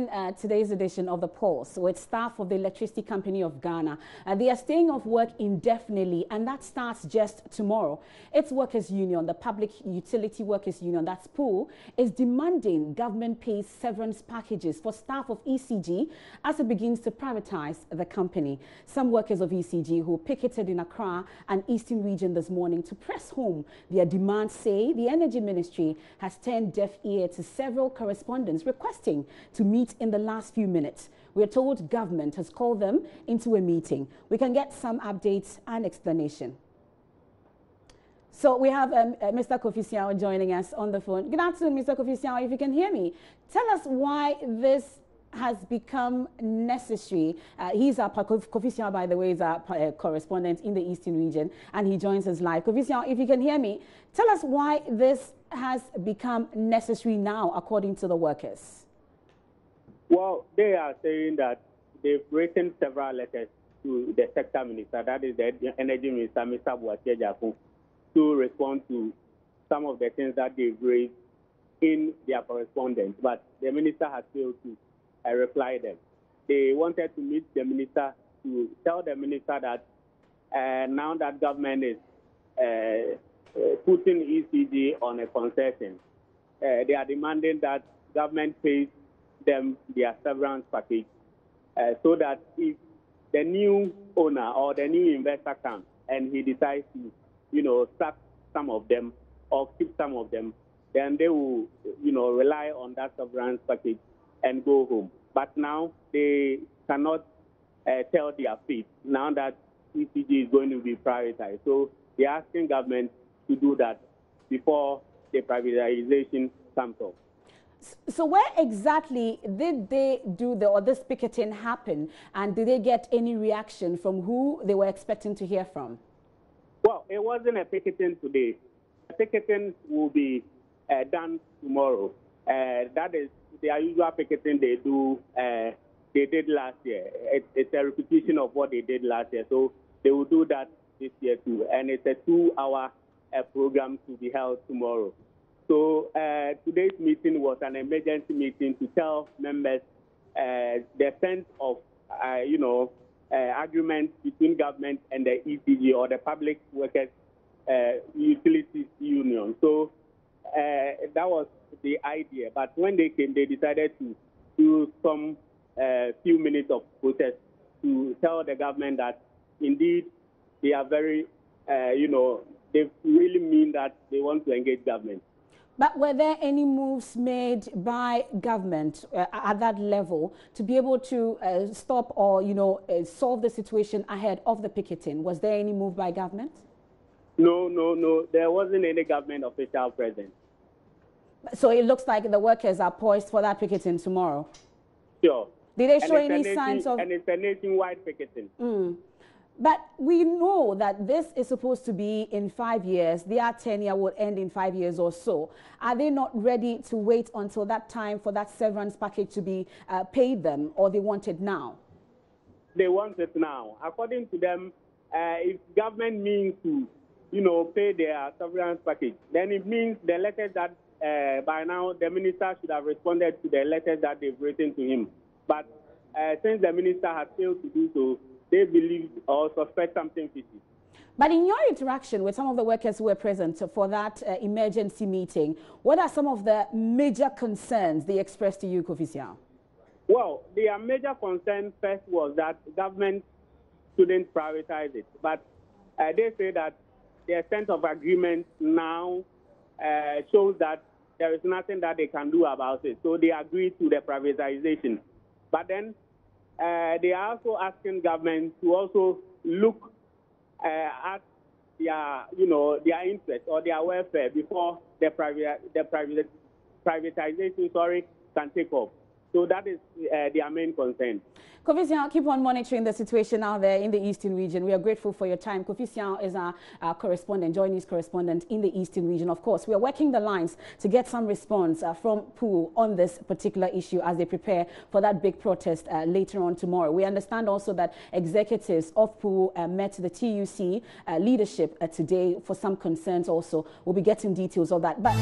begin today's edition of The Pulse with staff of the Electricity Company of Ghana. They are staying off work indefinitely, and that starts just tomorrow. Its workers' union, the Public Utility Workers' Union, that's PUWU, is demanding government pays severance packages for staff of ECG as it begins to privatize the company. Some workers of ECG who picketed in Accra and Eastern Region this morning to press home their demands say the Energy Ministry has turned deaf ear to several correspondents requesting to meet in the last few minutes. We're told government has called them into a meeting. We can get some updates and explanation. So we have Mr. Kofi Siao joining us on the phone. Good afternoon, Mr. Kofi Siao, if you can hear me. Tell us why this has become necessary. He's our Kofi Siao, by the way, is our correspondent in the Eastern Region, and he joins us live. Kofi Siao, if you can hear me, tell us why this has become necessary now, according to the workers. Well, they are saying that they've written several letters to the sector minister, that is the Energy Minister, Mr. Boakye, to respond to some of the things that they've raised in their correspondence, but the minister has failed to reply them. They wanted to meet the minister to tell the minister that now that government is putting ECG on a concession, they are demanding that government pays them their severance package so that if the new owner or the new investor comes and he decides to, sack some of them or keep some of them, then they will, rely on that severance package and go home. But now they cannot tell their fate now that ECG is going to be privatized. So they're asking government to do that before the privatization comes off. So where exactly did they do this picketing happen, and did they get any reaction from who they were expecting to hear from? Well, it wasn't a picketing today. The picketing will be done tomorrow. That is their usual picketing they do. They did last year. It's a repetition of what they did last year. So they will do that this year too. And it's a 2-hour program to be held tomorrow. So today's meeting was an emergency meeting to tell members the sense of, agreement between government and the ECG, or the Public Workers Utilities Union. So that was the idea. But when they came, they decided to do some few minutes of protest to tell the government that indeed they are very, they really mean that they want to engage government. But were there any moves made by government at that level to be able to stop or, solve the situation ahead of the picketing? Was there any move by government? No. There wasn't any government official present. So it looks like the workers are poised for that picketing tomorrow? Sure. Did they show any signs of... And it's a nationwide picketing. But we know that this is supposed to be in 5 years. Their tenure will end in 5 years or so. Are they not ready to wait until that time for that severance package to be paid them, or they want it now? They want it now. According to them, if government means to, pay their severance package, then it means the letters that by now the minister should have responded to the letters that they've written to him. But since the minister has failed to do so, they believe or suspect something fishy. But in your interaction with some of the workers who were present for that emergency meeting, what are some of the major concerns they expressed to you, Kofi Siao? Well, their major concern first was that government shouldn't privatize it. But they say that their sense of agreement now shows that there is nothing that they can do about it. So they agreed to the privatization. But then they are also asking government to also look at their, their interests or their welfare before the privatization, can take off. So that is their main concern. Kofi Siao, keep on monitoring the situation out there in the Eastern Region. We are grateful for your time. Kofi Siao is our correspondent, JoyNews correspondent in the Eastern Region. Of course, we are working the lines to get some response from PUWU on this particular issue as they prepare for that big protest later on tomorrow. We understand also that executives of PUWU met the TUC leadership today for some concerns also. We'll be getting details of that. But